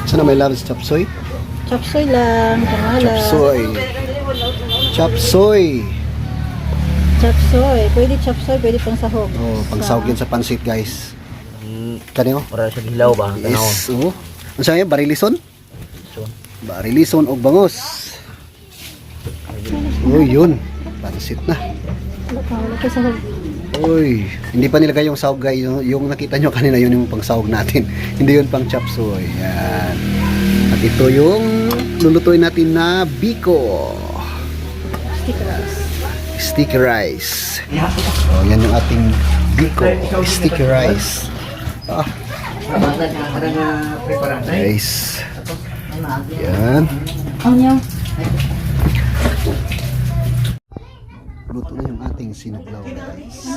Sana may loves chapsoy? Chapsoy lang, pangalan. Chapsoy. Chapsoy. Chapsoy. Pwede chapsoy, pwede pang sahog. Oh, pangsahog yan sa pansit, guys. Kanyo? Para sa hilaw ba? Yes. Oo. Ano sa iyo? Barilison? So, Barilison o bangos. Oh, yun. Pansit na. Wala ka sahog. Uy, hindi pa nilagay yung sahog, guys. Yung nakita nyo kanina, yun yung pang sahog natin. Hindi yun pang chapsoy. Yan. At ito yung lulutuin natin na biko. Stick rice. Sticky rice. Oh, yan yung ating biko. Sticky rice. Ah, guys. Yan. Ano? Luto na yung ating sinuglaw, guys.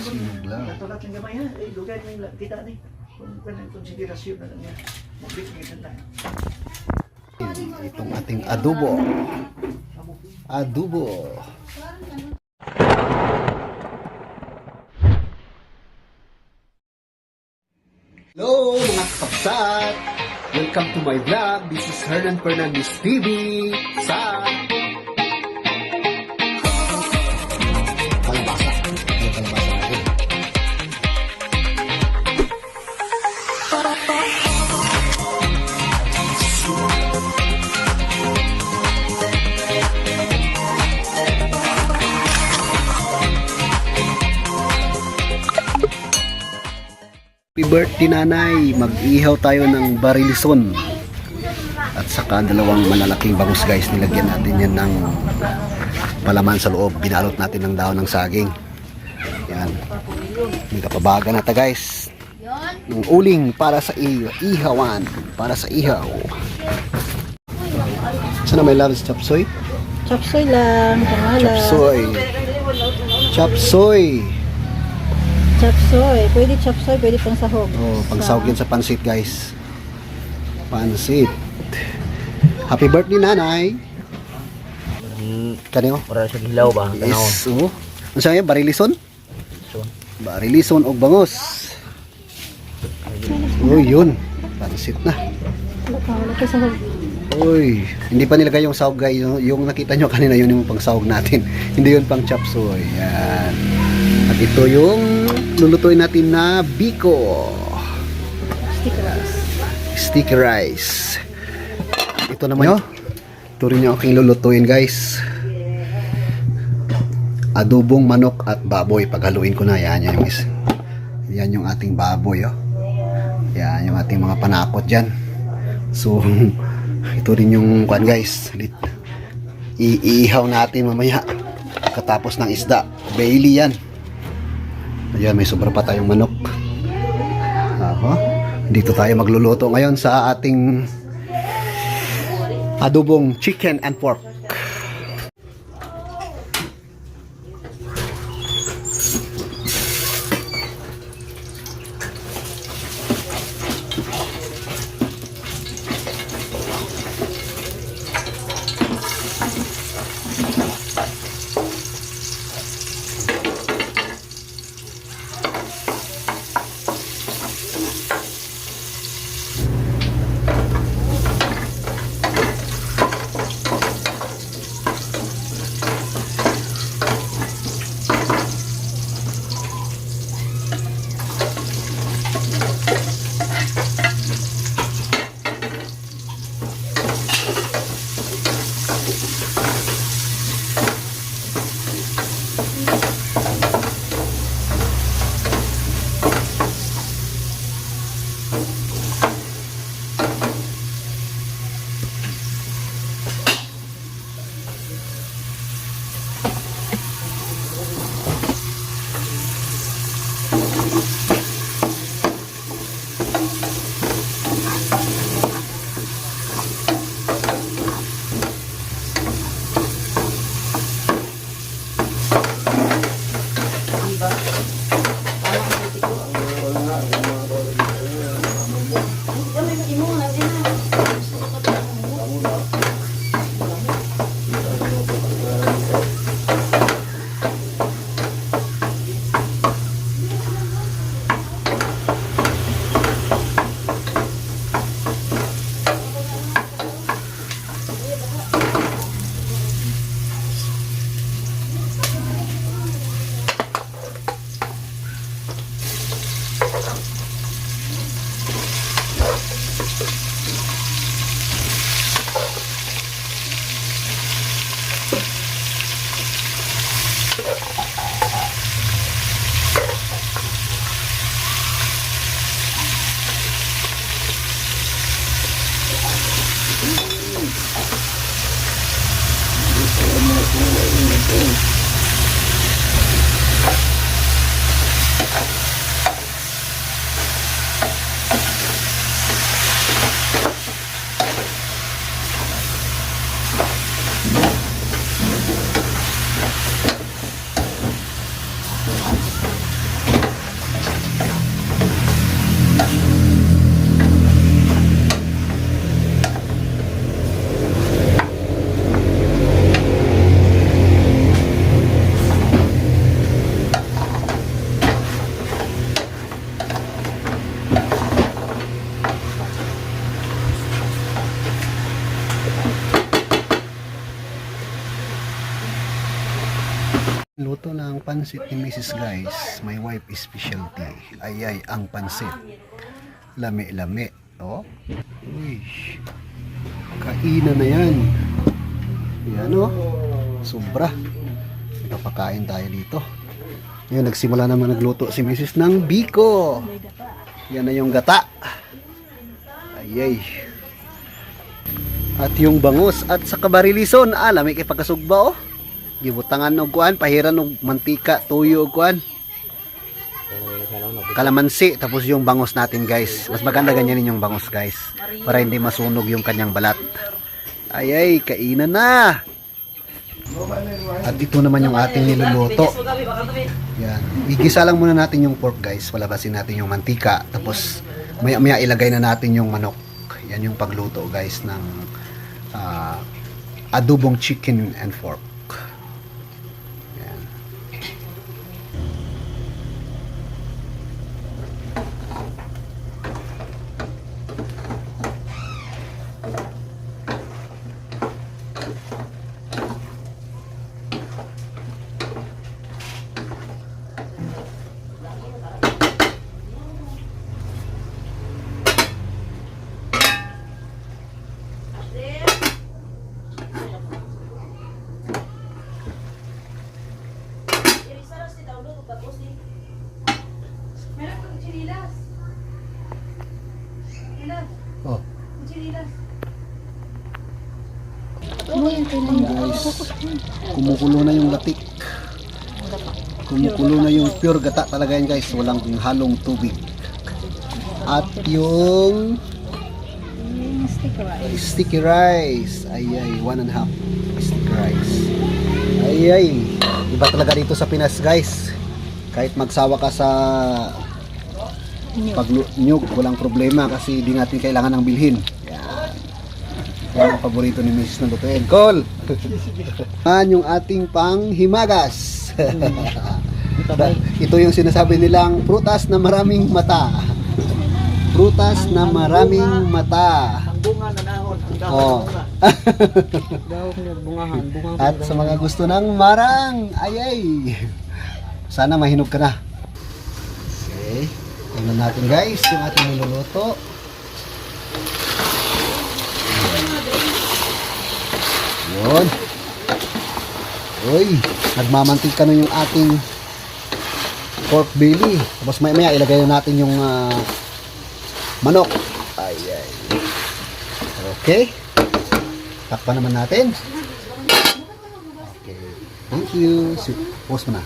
Sinuglaw. Itong ating adobo. Adobo. Hello mga kapsat! Welcome to my vlog. This is Hernan Fernandez TV sa kalabasa. Yung kalabasa natin. Happy birthday nanay! Mag-ihaw tayo ng barilison at saka dalawang malalaking bangus, guys. Nilagyan natin yan ng palaman sa loob. Binalot natin ng dahon ng saging. Yan. May kapabaga na ta, guys. Ng uling para sa ihawan. Para sa ihaw. Sana may loves chapsoy? Chapsoy lang, pangalan. Chapsoy. Chapsoy. Chapsoy. Pwede chapsoy, pwede pang sahog. Oh, pangsahog yan sa pansit, guys. Pansit. Happy birthday nanay. Kanyo? para sa hilaw ba? Yes. Oo. Ano sa iyo? Barilison? So, Barilison o bangos. Oh, yun. Pansit na. Wala ka sahog. Uy, hindi pa nilagay yung sahog, guys. Yung nakita nyo kanina, yun yung pang sahog natin. Hindi yun pang chapsoy. Yan. At ito yung lulutuin natin na biko. Stick rice. Sticky rice. Ito naman yun. Ito rin yung aking lulutuin, guys. Adobong manok at baboy. Paghaluin ko na, yan yung yan yung ating baboy, oh. Yan yung ating mga panakot dyan. So, ito rin yung kwan, guys. Iihaw natin mamaya katapos ng isda. Bailey yan. Ayan, may sobra pa tayong manok. Dito tayo magluluto ngayon sa ating adobong chicken and pork. pansit ni Mrs. guys. My wife is specialty. Ay, ang pansit. Lami-lami. Oh. Uy. Kainan na yan. Yan oh. Sobra. Napakain tayo dito. Ngayon, nagsimula naman nagluto si Mrs. ng biko. Yan na yung gata. Ayay. At yung bangus at sa kabarilison, lami kay pagkasugba oh. Gibutangan og kuan, pahiran og mantika, tuyo og kuan. Kalamansi, tapos yung bangus natin guys. Mas maganda ganyan yung bangus guys. Para hindi masunog yung kanyang balat. Ayay, kainan na. At ito naman yung ating niluluto. Yan. Igisa lang muna natin yung pork guys. Palabasin natin yung mantika. Tapos maya ilagay na natin yung manok. Yan yung pagluto guys ng adobong chicken and pork. Yan. Oh. Guys, kumukulo na yung latik. Kumukulo na yung pure gata talaga yan guys. Walang halong tubig. At yung sticky rice. Ayay, 1.5 sticky rice. Ayay. Iba talaga dito sa Pinas guys. Kahit magsawa ka sa pag-nyug, walang problema kasi di natin kailangan ng bilhin. Yan. Yan ang paborito ni Mrs. na lutuin. Call! Yan yung ating panghimagas. Ito yung sinasabi nilang prutas na maraming mata. Prutas na maraming mata. Bunga na nahon. Oh. At sa mga gusto ng marang, ayay. Sana mahinog ka na. Okay. Tingnan natin guys, yung ating niluluto. Yun. Uy, nagmamantika na yung ating pork belly. Tapos maya ilagay na natin yung manok. Ay. Okay. Takpan naman natin. Okay. Thank you. Pause mo na.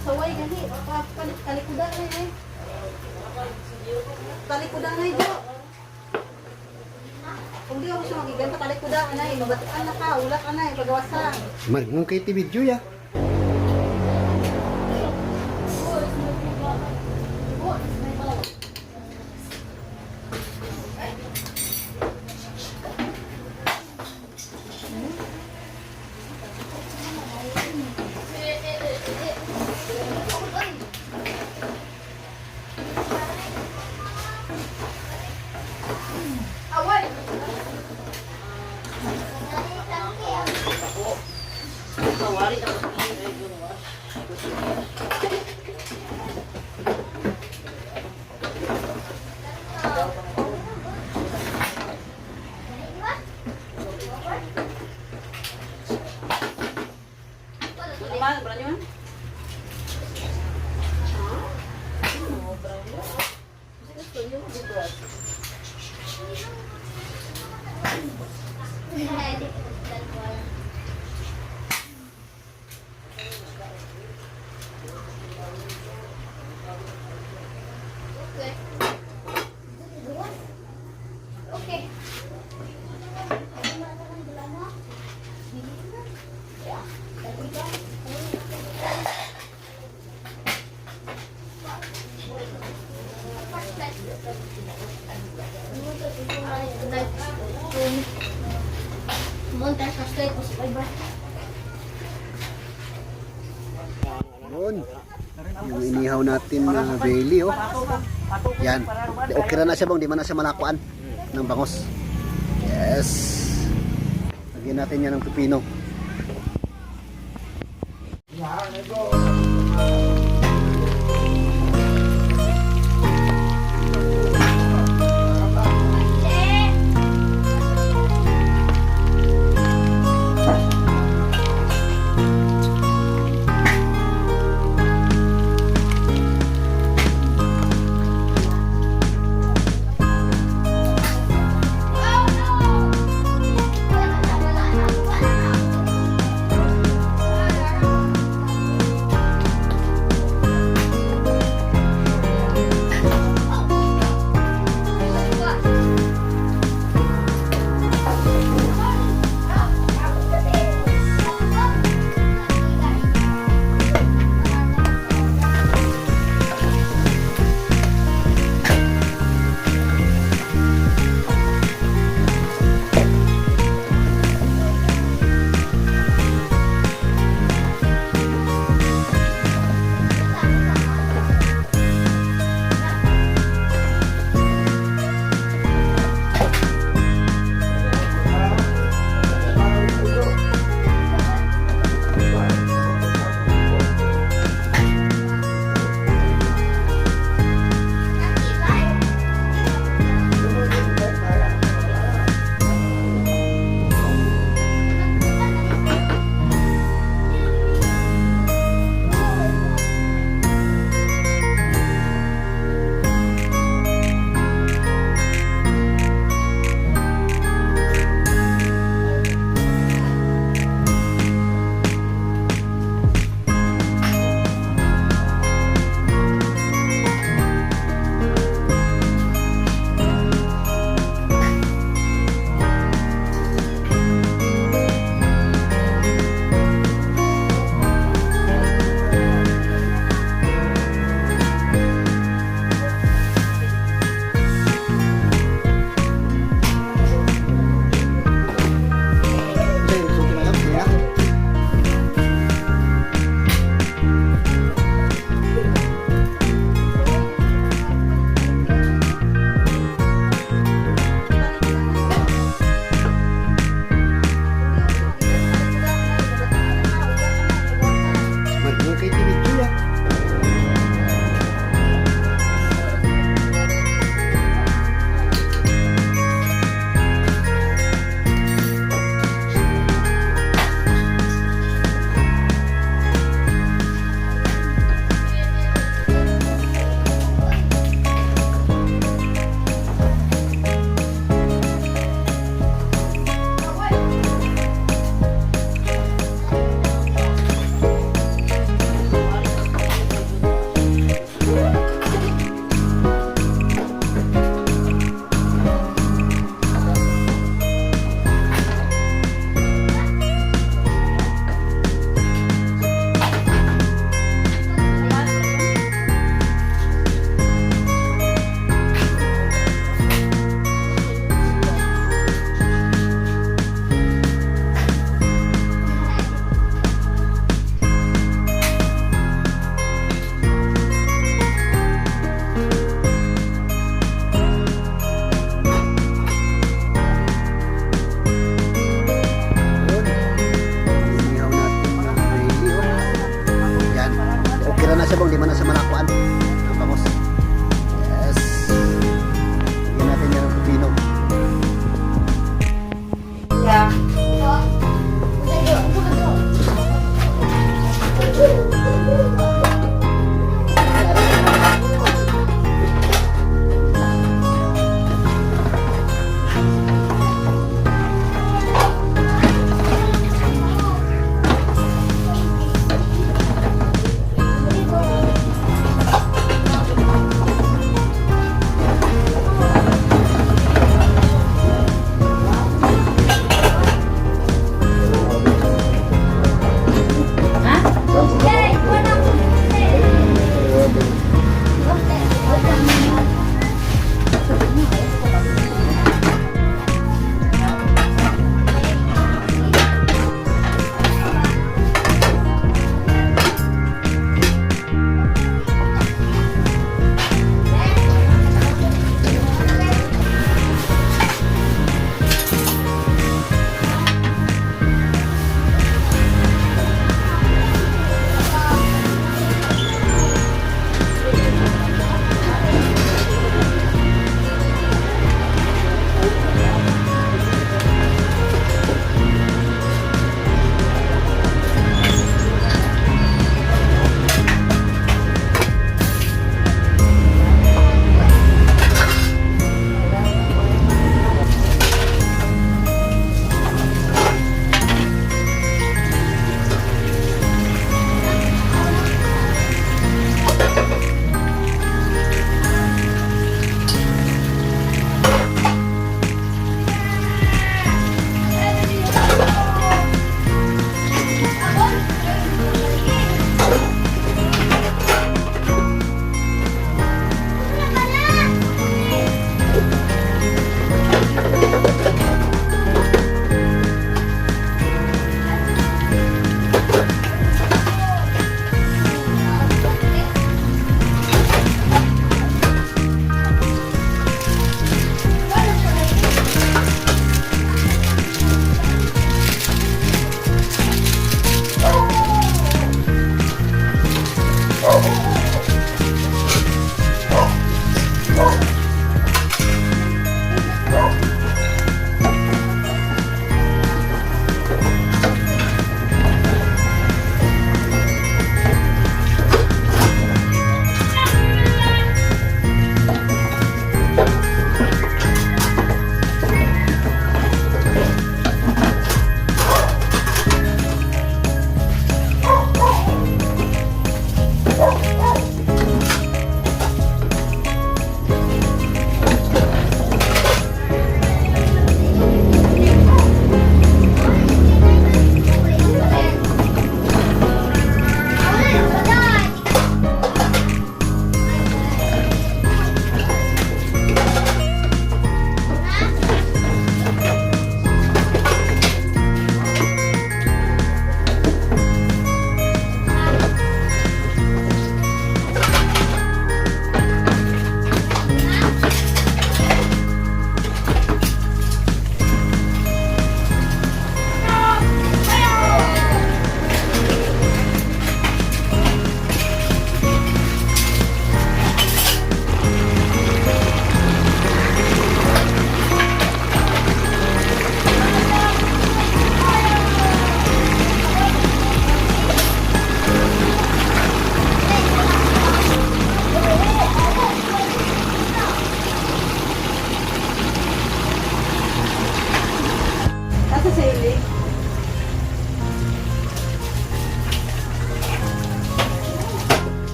Saway gani, kalikudan na eh. anay do. Kung di ako siya magiganta, kalit ko da, anay. Mabatian na ka, ulat anay, pagawasan. Nung kay video ya. Montas sa straight po si Fiber. Yun. Yung inihaw natin na Bailey, oh. Yan. Okay na siya bang, di man na siya malakuan ng bangos. Yes. Lagyan natin yan ng pipino.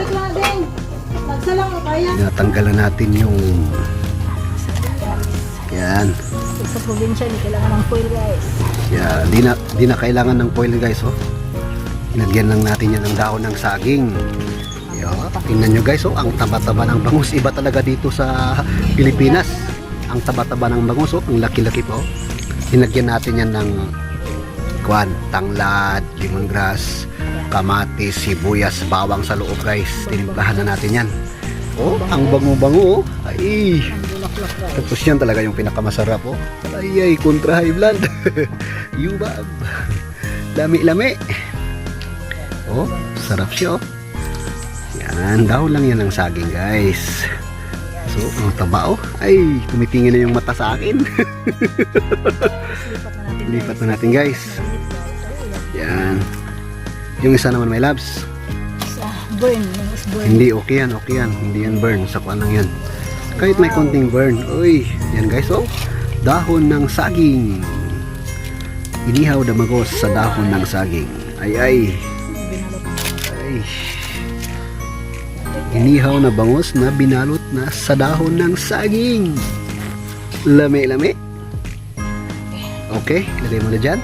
Balik lang din. Nagsalang ko kaya. Natanggalan natin yung yan. Sa probinsya, hindi kailangan ng foil guys. Yeah, di na kailangan ng foil guys, oh. Ilagyan lang natin yan ng dahon ng saging. Yo, tingnan nyo guys, oh, ang taba-taba ng bangus. Iba talaga dito sa Pilipinas. Ang taba-taba ng bangus, oh, ang laki-laki po. Hinagyan natin yan ng tanglad, lemongrass, kamatis, sibuyas, bawang sa loob guys. Tinimplahan na natin yan. Oh, ang bango-bango, oh. Ay, tapos yan talaga yung pinakamasarap, oh. Ay, kontra high blood. Yubab. Lami-lami. Oh, sarap siya, oh. Yan, dahon lang yan ng saging, guys. So, ang taba, oh. Ay, tumitingin na yung mata sa akin. Lipat na natin, guys. Yan. Yung isa naman, my loves. Burn. Hindi, okay yan, okay yan. Hindi yan burn. Sa kuan lang yan. Kahit may konting burn. Uy, yan guys, oh. Dahon ng saging. Inihaw na magos sa dahon ng saging. Ay. Inihaw na bangos na binalot na sa dahon ng saging. Lami-lami. Okay, lagay mo na dyan.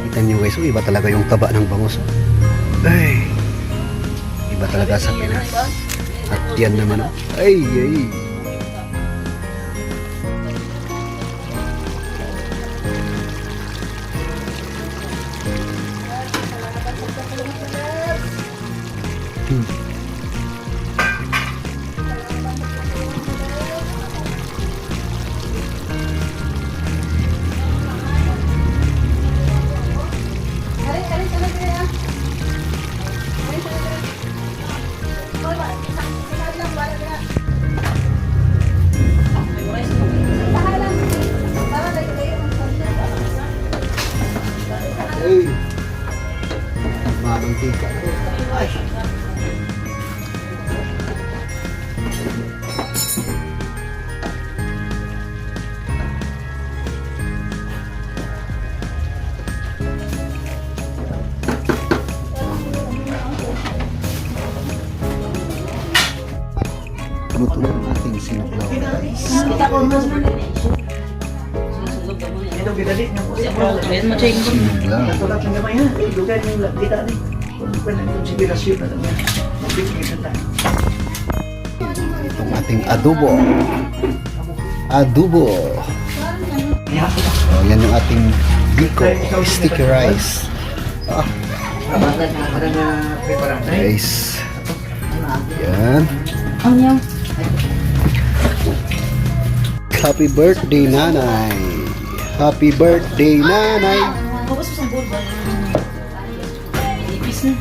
Kita nyo guys, oh, iba talaga yung taba ng bangos. Ay, iba talaga sa Pinas. At yan naman, oh. Ay. Ay. Mantika. Ay. Luto na ang ating siniklaw. Siniklaw. Itong ating adobo. Oh, yan yung ating biko, sticky rice. Guys. Yan. Happy birthday, nanay. Happy birthday, nanay. Tapos sa bulba. Ipis na.